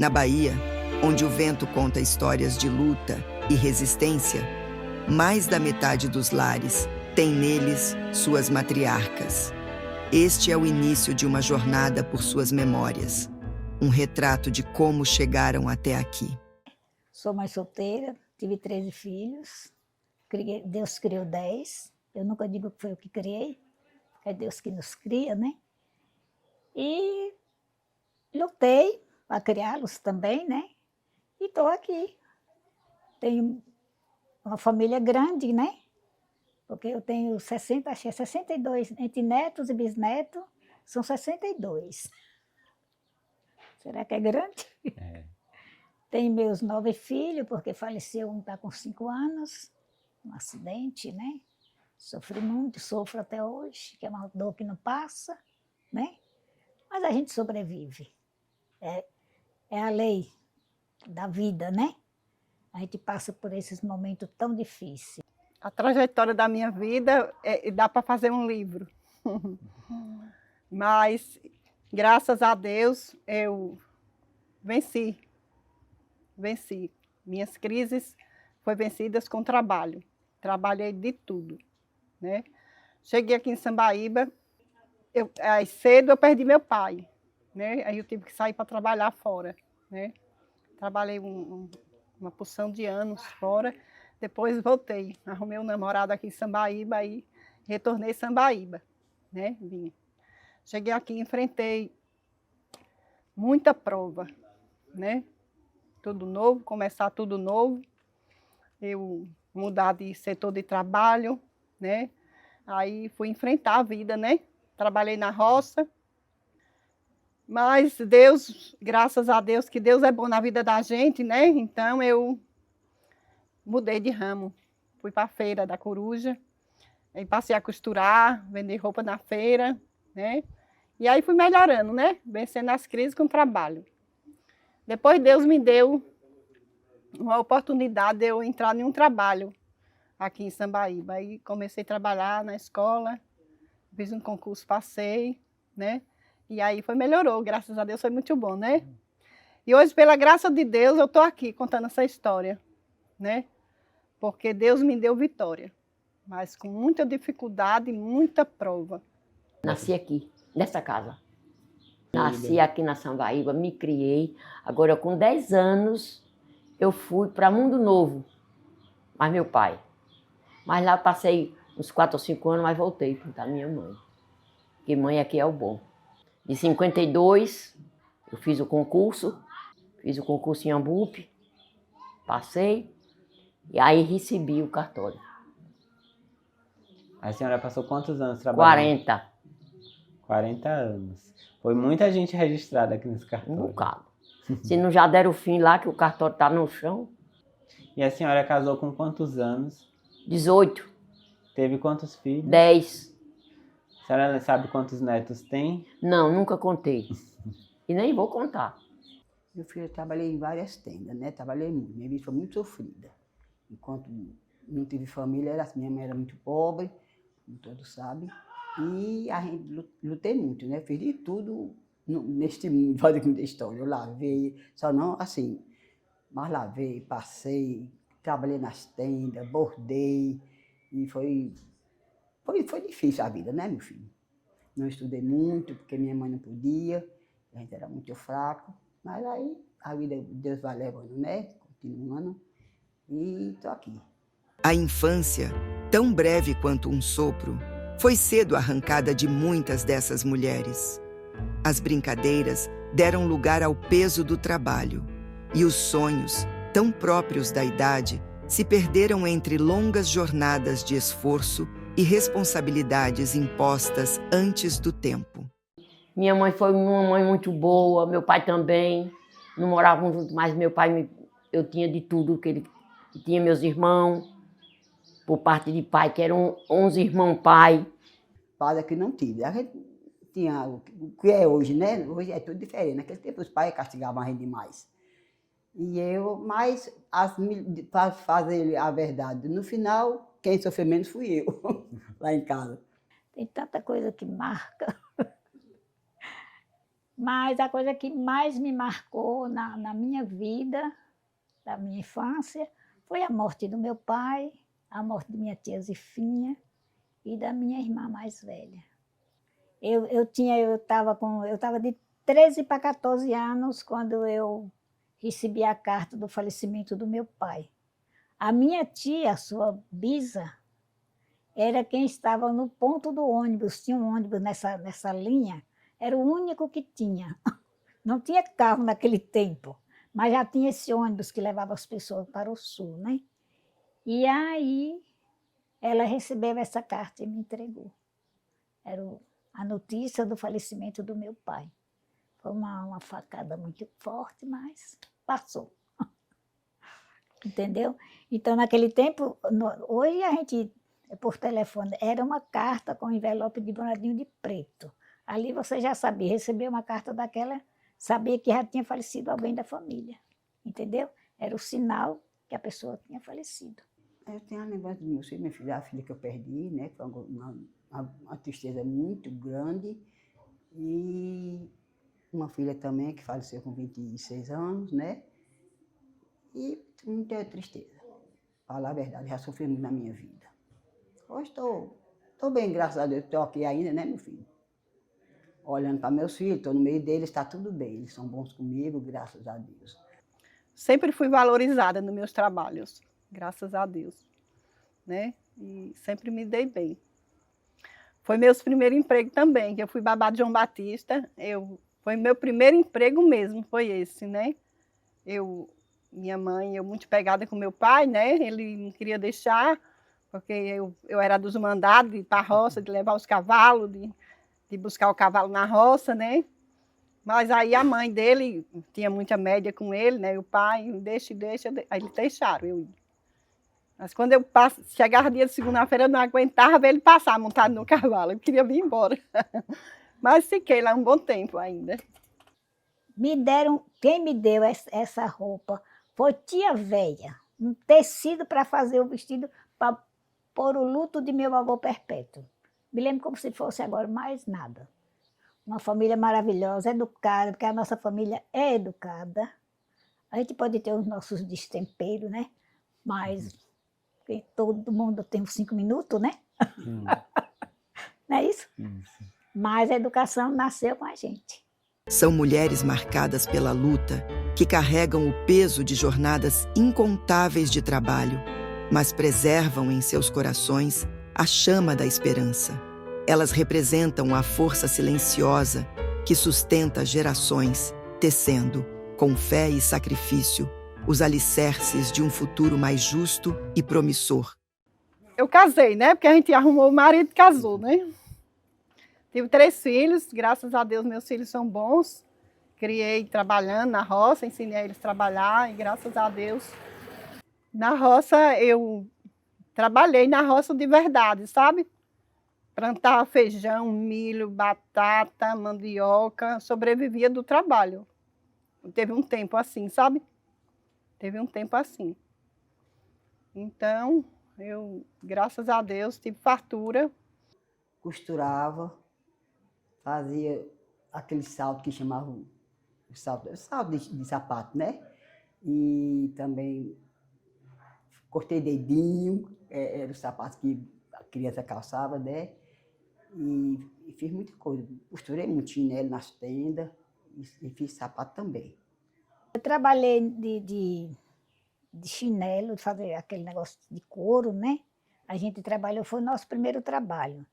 Na Bahia, onde o vento conta histórias de luta e resistência, mais da metade dos lares tem neles suas matriarcas. Este é o início de uma jornada por suas memórias, um retrato de como chegaram até aqui. Sou mãe solteira, tive 13 filhos, Deus criou 10, eu nunca digo que foi eu que criei, é Deus que nos cria, né? E lutei para criá-los também, né? E estou aqui. Tenho uma família grande, né? Porque eu tenho 60, acho que é 62, entre netos e bisnetos, são 62. Será que é grande? É. Tenho meus 9 filhos, porque faleceu um está com 5 anos, um acidente, né? Sofri muito, sofro até hoje, que é uma dor que não passa, né? Mas a gente sobrevive. É a lei da vida, né? A gente passa por esses momentos tão difíceis. A trajetória da minha vida dá para fazer um livro. Mas, graças a Deus, eu venci. Minhas crises foram vencidas com trabalho. Trabalhei de tudo, né? Cheguei aqui em Sambaíba, cedo eu perdi meu pai, né? Aí eu tive que sair para trabalhar fora, né? Trabalhei uma porção de anos fora, depois voltei, arrumei um namorado aqui em Sambaíba e retornei a Sambaíba, né? Vim. Cheguei aqui, enfrentei muita prova, né? Tudo novo, começar tudo novo, eu mudar de setor de trabalho, né? Aí fui enfrentar a vida, né? Trabalhei na roça, mas Deus, graças a Deus, que Deus é bom na vida da gente, né? Então eu mudei de ramo, fui para a feira da Coruja, aí passei a costurar, vender roupa na feira, né? E aí fui melhorando, né? Vencendo as crises com o trabalho. Depois Deus me deu uma oportunidade de eu entrar em um trabalho aqui em Sambaíba. Aí comecei a trabalhar na escola, fiz um concurso, passei, né? E aí melhorou, graças a Deus foi muito bom, né? E hoje, pela graça de Deus, eu estou aqui contando essa história, né? Porque Deus me deu vitória, mas com muita dificuldade e muita prova. Nasci aqui, nessa casa. Nasci aqui na Sambaíba, me criei. Agora, com 10 anos, eu fui para Mundo Novo, mas meu pai. Mas lá passei uns 4 ou 5 anos, mas voltei para a minha mãe. Porque mãe aqui é o bom. De 52, eu fiz o concurso em Ambupe, passei, e aí recebi o cartório. A senhora passou quantos anos trabalhando? 40. 40 anos. Foi muita gente registrada aqui nesse cartório. Um bocado. Se não já deram o fim lá, que o cartório está no chão. E a senhora casou com quantos anos? 18. Teve quantos filhos? 10. A senhora sabe quantos netos tem? Não, nunca contei. E nem vou contar. Meu filho, eu trabalhei em várias tendas, né? Trabalhei muito. Minha vida foi muito sofrida. Enquanto não tive família, minha mãe era muito pobre, como todos sabem. E a gente lutei muito, né? Fiz de tudo neste mundo, pode contar história. Eu lavei, só não assim, mas lavei, passei, trabalhei nas tendas, bordei. E foi difícil a vida, né, meu filho? Não estudei muito, porque minha mãe não podia, a gente era muito fraco. Mas aí a vida, Deus vai levando, né? Continuando. E estou aqui. A infância, tão breve quanto um sopro, foi cedo arrancada de muitas dessas mulheres. As brincadeiras deram lugar ao peso do trabalho, e os sonhos, tão próprios da idade, se perderam entre longas jornadas de esforço e responsabilidades impostas antes do tempo. Minha mãe foi uma mãe muito boa, meu pai também. Não moravam juntos, mas meu pai, eu tinha de tudo, que ele tinha meus irmãos, por parte de pai, que eram 11 irmãos pai. Padre que não tive. A gente tinha o que é hoje, né? Hoje é tudo diferente. Naquele tempo os pais castigavam a gente demais. Mas para fazer a verdade, no final, quem sofreu menos fui eu, lá em casa. Tem tanta coisa que marca. Mas a coisa que mais me marcou na minha vida, da minha infância, foi a morte do meu pai, a morte de minha tia Zifinha e da minha irmã mais velha. Eu estava de 13 para 14 anos quando eu recebi a carta do falecimento do meu pai. A minha tia, a sua bisa, era quem estava no ponto do ônibus. Tinha um ônibus nessa linha, era o único que tinha. Não tinha carro naquele tempo, mas já tinha esse ônibus que levava as pessoas para o sul, né? E aí ela recebeu essa carta e me entregou. Era a notícia do falecimento do meu pai. Foi uma facada muito forte, mas passou. Entendeu? Então, naquele tempo, hoje a gente, por telefone, era uma carta com envelope de bordadinho de preto. Ali você já sabia, receber uma carta daquela, sabia que já tinha falecido alguém da família. Entendeu? Era o sinal que a pessoa tinha falecido. Eu tenho a lembrança do meu filho, minha filha, a filha que eu perdi, né? Foi uma tristeza muito grande. E uma filha também que faleceu com 26 anos, né? E muita tristeza. Falar a verdade, já sofri muito na minha vida. Hoje estou bem, graças a Deus. Estou aqui ainda, né, meu filho? Olhando para meus filhos, estou no meio deles, está tudo bem. Eles são bons comigo, graças a Deus. Sempre fui valorizada nos meus trabalhos, graças a Deus, né? E sempre me dei bem. Foi meu primeiro emprego também, que eu fui babá de João Batista. Foi meu primeiro emprego mesmo, foi esse, né? Minha mãe, eu muito pegada com meu pai, né? Ele não queria deixar, porque eu era dos mandados de ir para a roça, de levar os cavalos, de buscar o cavalo na roça, né? Mas aí a mãe dele tinha muita média com ele, né? E o pai, deixa. Aí eles deixaram eu ir. Mas quando chegava dia de segunda-feira, eu não aguentava ver ele passar montado no cavalo. Eu queria vir embora. Mas fiquei lá um bom tempo ainda. Quem me deu essa roupa foi tia velha, um tecido para fazer o vestido para pôr o luto de meu avô perpétuo. Me lembro como se fosse agora mais nada. Uma família maravilhosa, educada, porque a nossa família é educada. A gente pode ter os nossos destemperos, né? Mas todo mundo tem uns 5 minutos, né? Não é isso? Isso. Mas a educação nasceu com a gente. São mulheres marcadas pela luta, que carregam o peso de jornadas incontáveis de trabalho, mas preservam em seus corações a chama da esperança. Elas representam a força silenciosa que sustenta gerações, tecendo, com fé e sacrifício, os alicerces de um futuro mais justo e promissor. Eu casei, né? Porque a gente arrumou o marido e casou, né? Tive 3 filhos, graças a Deus meus filhos são bons. Criei trabalhando na roça, ensinei eles a trabalhar e graças a Deus. Na roça, eu trabalhei na roça de verdade, sabe? Plantava feijão, milho, batata, mandioca, sobrevivia do trabalho. Teve um tempo assim, sabe? Teve um tempo assim. Então, eu, graças a Deus, tive fartura. Costurava, fazia aquele salto que chamavam salto de sapato, né? E também cortei dedinho, era o sapato que a criança calçava, né? E fiz muita coisa. Costurei muito chinelo nas tendas e fiz sapato também. Eu trabalhei de chinelo, de fazer aquele negócio de couro, né? A gente trabalhou, foi o nosso primeiro trabalho.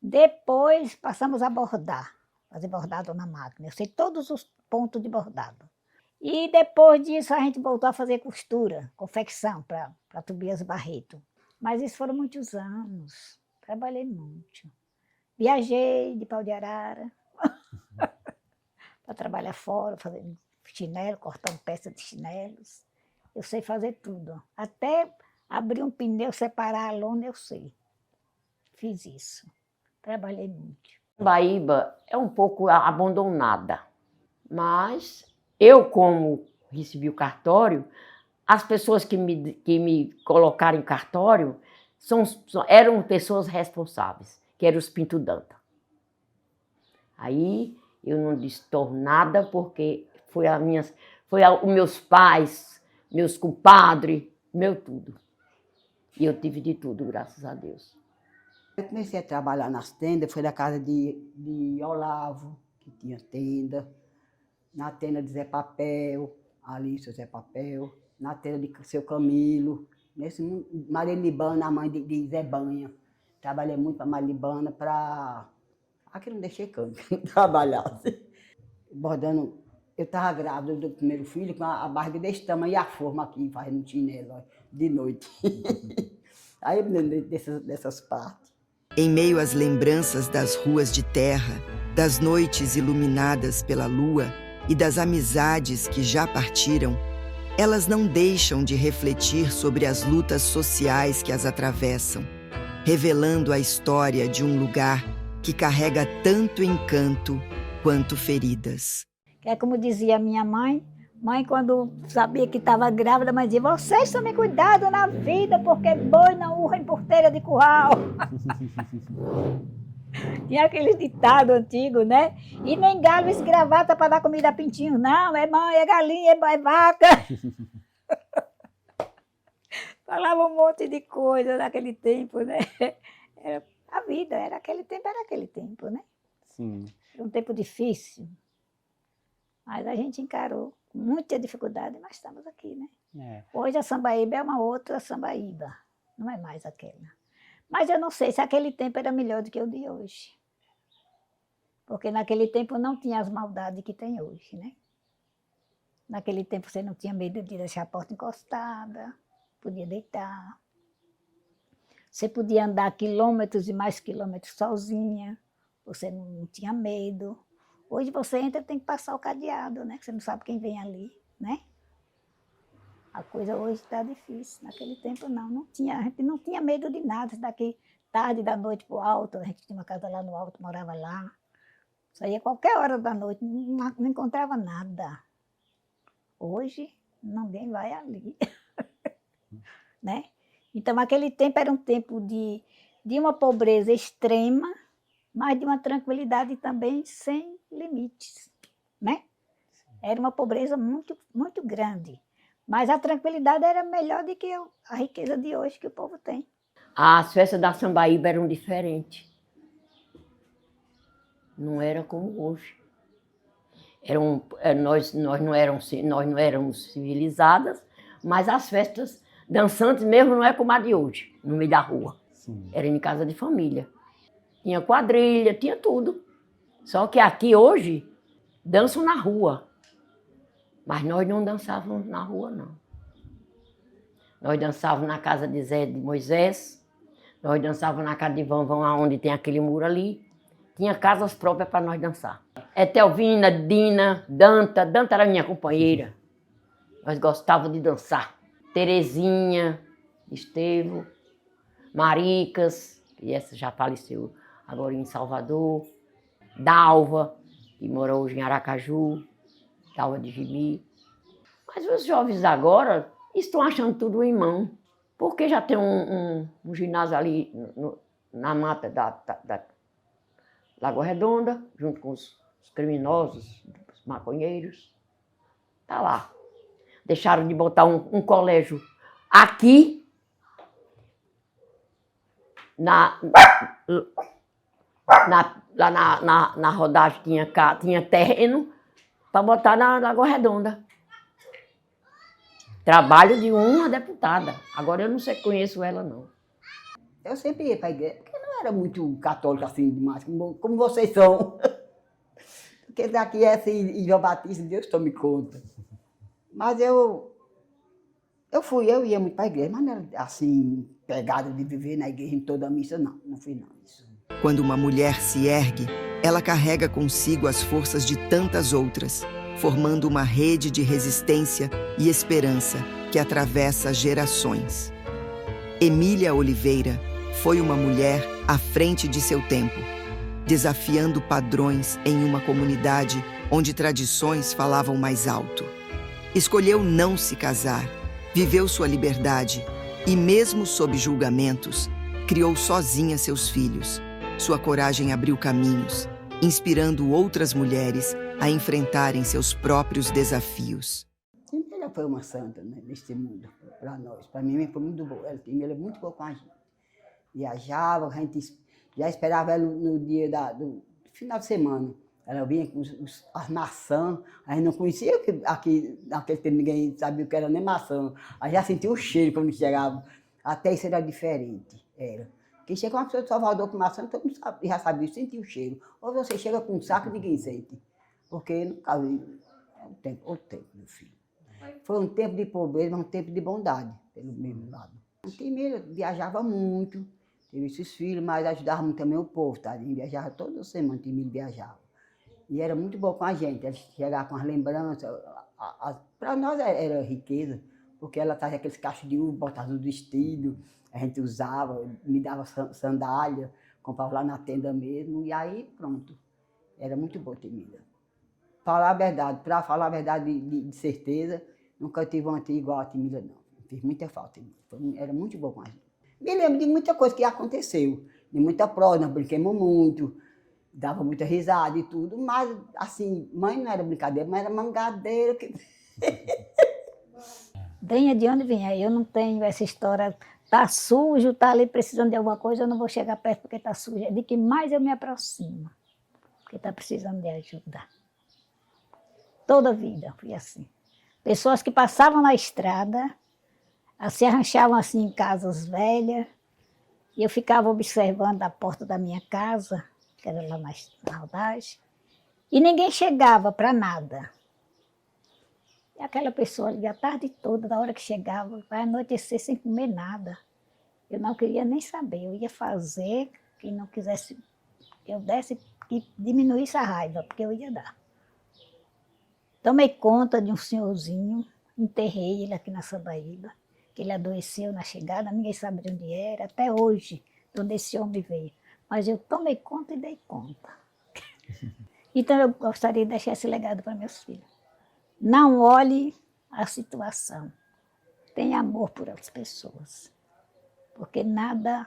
Depois passamos a bordar, fazer bordado na máquina. Eu sei todos os pontos de bordado. E depois disso a gente voltou a fazer costura, confecção para Tobias Barreto. Mas isso foram muitos anos, trabalhei muito. Viajei de Pau de Arara para trabalhar fora, fazendo chinelo, cortando peça de chinelos. Eu sei fazer tudo. Até abrir um pneu, separar a lona, eu sei. Fiz isso. Trabalhei muito. Paraíba é um pouco abandonada, mas eu, como recebi o cartório, as pessoas que me colocaram em cartório eram pessoas responsáveis, que eram os Pinto Danta. Aí Eu não distorno nada porque os meus pais, meus compadres, meu tudo. E eu tive de tudo, graças a Deus. Eu comecei a trabalhar nas tendas, foi da casa de Olavo, que tinha tenda, na tenda de Zé Papel, ali, seu Zé Papel, na tenda de seu Camilo, nesse Marilibana, a mãe de Zé Banha. Trabalhei muito para Marilibana, para... Aqui não deixei canto, não trabalhasse. Bordando, eu estava grávida do primeiro filho, com a barriga desse tamanho e a forma aqui, fazendo chinelo, ó, de noite. Aí eu me lembrei dessas partes. Em meio às lembranças das ruas de terra, das noites iluminadas pela lua e das amizades que já partiram, elas não deixam de refletir sobre as lutas sociais que as atravessam, revelando a história de um lugar que carrega tanto encanto quanto feridas. É como dizia minha mãe, quando sabia que estava grávida, mas dizia, vocês tomem cuidado na vida, porque boi não urra em porteira de curral. Tinha aquele ditado antigo, né? E nem galo esgravata para dar comida a pintinho, não, é mãe, é galinha, é vaca. Falava um monte de coisa naquele tempo, né? A vida era aquele tempo, né? Sim. Era um tempo difícil, mas a gente encarou com muita dificuldade, mas estamos aqui, né? É. Hoje a Sambaíba é uma outra Sambaíba, não é mais aquela. Mas eu não sei se aquele tempo era melhor do que o de hoje. Porque naquele tempo não tinha as maldades que tem hoje, né? Naquele tempo você não tinha medo de deixar a porta encostada, podia deitar. Você podia andar quilômetros e mais quilômetros sozinha, você não tinha medo. Hoje você entra e tem que passar o cadeado, né? Você não sabe quem vem ali, né? A coisa hoje está difícil. Naquele tempo não tinha, a gente não tinha medo de nada. Daqui tarde da noite para o alto, a gente tinha uma casa lá no alto, morava lá. Saía qualquer hora da noite, não encontrava nada. Hoje, ninguém vai ali, né? Então, aquele tempo era um tempo de uma pobreza extrema, mas de uma tranquilidade também sem limites, né? Era uma pobreza muito, muito grande. Mas a tranquilidade era melhor do que a riqueza de hoje que o povo tem. As festas da Sambaíba eram diferentes. Não era como hoje. Nós não éramos civilizadas, mas as festas dançantes mesmo não é como a de hoje, no meio da rua. Sim. Era em casa de família. Tinha quadrilha, tinha tudo. Só que aqui hoje, dançam na rua. Mas nós não dançávamos na rua, não. Nós dançávamos na casa de Zé de Moisés, nós dançávamos na casa de Vão, onde tem aquele muro ali. Tinha casas próprias para nós dançar. Etelvina, Dina, Danta era minha companheira. Nós gostávamos de dançar. Terezinha, Estevo, Maricas, e essa já faleceu agora em Salvador. Dalva, que mora hoje em Aracaju. Dalva de Gibi. Mas os jovens agora estão achando tudo em mão, porque já tem um ginásio ali na mata da Lagoa Redonda, junto com os criminosos, os maconheiros. Está lá. Deixaram de botar um colégio aqui, lá na rodagem tinha terreno, para botar na Lagoa Redonda. Trabalho de uma deputada. Agora eu não sei, conheço ela, não. Eu sempre ia para a igreja, porque não era muito católica assim demais, como vocês são. Porque daqui é assim, em João Batista, Deus tome conta. Mas eu ia muito para a igreja, mas não era assim, pegada de viver na igreja em toda a missa, não fui não. Isso. Quando uma mulher se ergue, ela carrega consigo as forças de tantas outras, formando uma rede de resistência e esperança que atravessa gerações. Emília Oliveira foi uma mulher à frente de seu tempo, desafiando padrões em uma comunidade onde tradições falavam mais alto. Escolheu não se casar, viveu sua liberdade e, mesmo sob julgamentos, criou sozinha seus filhos. Sua coragem abriu caminhos inspirando outras mulheres a enfrentarem seus próprios desafios. Ela foi uma santa, né, neste mundo, para nós. Para mim foi muito boa. Ela é muito boa com a gente. Viajava, a gente já esperava ela no dia do final de semana. Ela vinha com as maçãs, a gente não conhecia aqui, naquele tempo ninguém sabia o que era nem maçã. A gente já sentia o cheiro quando chegava. Até isso era diferente. Era. Quem chega uma pessoa de Salvador com maçã, todo mundo já sabia, sentia o cheiro. Ou você chega com um saco e ninguém sente. Porque nunca vi. O tempo, meu filho. Foi um tempo de pobreza, mas um tempo de bondade, pelo mesmo lado. Antigamente viajava muito, teve esses filhos, mas ajudava muito também o povo, tá? A gente viajava toda semana, Antigamente viajava. E era muito bom com a gente, ela chegava com as lembranças. Para nós era riqueza, porque ela trazia aqueles cachos de uva, botava no vestido, a gente usava, me dava sandália, comprava lá na tenda mesmo, e aí pronto. Era muito bom Temida. Falar a verdade, para falar a verdade de certeza, nunca tive uma tia igual a Temida, não. Fiz muita falta. Era muito bom com a gente. Me lembro de muita coisa que aconteceu, de muita prova, nós brincamos muito, dava muita risada e tudo, mas assim, mãe não era brincadeira, mas era mangadeira. Venha de onde vier, eu não tenho essa história, tá sujo, tá ali precisando de alguma coisa, eu não vou chegar perto porque tá sujo. É de que mais eu me aproximo, porque tá precisando de ajuda. Toda a vida fui assim. Pessoas que passavam na estrada, se arranchavam assim em casas velhas, e eu ficava observando a porta da minha casa, que era lá na Aldagem, e ninguém chegava para nada. E aquela pessoa ali a tarde toda, da hora que chegava, vai anoitecer sem comer nada. Eu não queria nem saber, eu ia fazer que não quisesse que eu desse, que diminuísse a raiva, porque eu ia dar. Tomei conta de um senhorzinho, enterrei ele aqui na Sambaíba, que ele adoeceu na chegada, ninguém sabe de onde era, até hoje, de onde esse homem veio. Mas eu tomei conta e dei conta. Então eu gostaria de deixar esse legado para meus filhos. Não olhe a situação, tenha amor por as pessoas, porque nada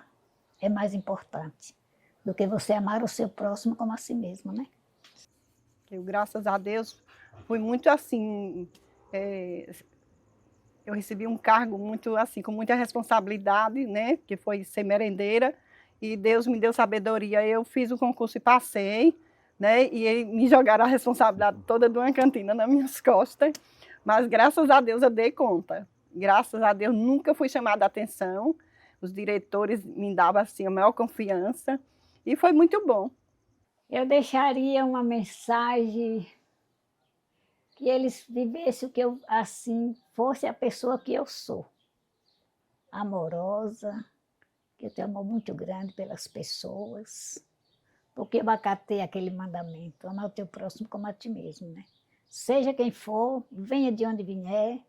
é mais importante do que você amar o seu próximo como a si mesmo, né? Eu, graças a Deus, fui muito assim, eu recebi um cargo muito assim, com muita responsabilidade, né, que foi ser merendeira, e Deus me deu sabedoria. Eu fiz o concurso e passei, né, e eles me jogaram a responsabilidade toda de uma cantina nas minhas costas, mas graças a Deus eu dei conta. Graças a Deus nunca fui chamada a atenção, os diretores me davam assim a maior confiança, e foi muito bom. Eu deixaria uma mensagem que eles vivessem o que eu, assim, fosse a pessoa que eu sou. Amorosa, que eu tenho amor muito grande pelas pessoas, porque eu acatei aquele mandamento, amar o teu próximo como a ti mesmo, né? Seja quem for, venha de onde vier,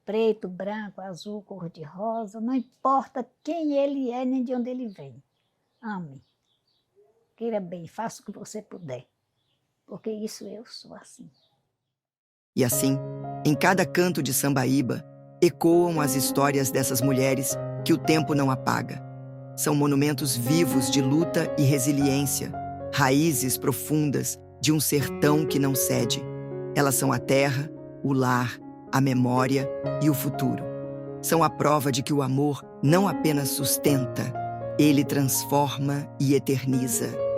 preto, branco, azul, cor-de-rosa, não importa quem ele é nem de onde ele vem. Ame. Queira bem, faça o que você puder, porque isso eu sou assim. E assim, em cada canto de Sambaíba, ecoam as histórias dessas mulheres que o tempo não apaga. São monumentos vivos de luta e resiliência, raízes profundas de um sertão que não cede. Elas são a terra, o lar, a memória e o futuro. São a prova de que o amor não apenas sustenta, ele transforma e eterniza.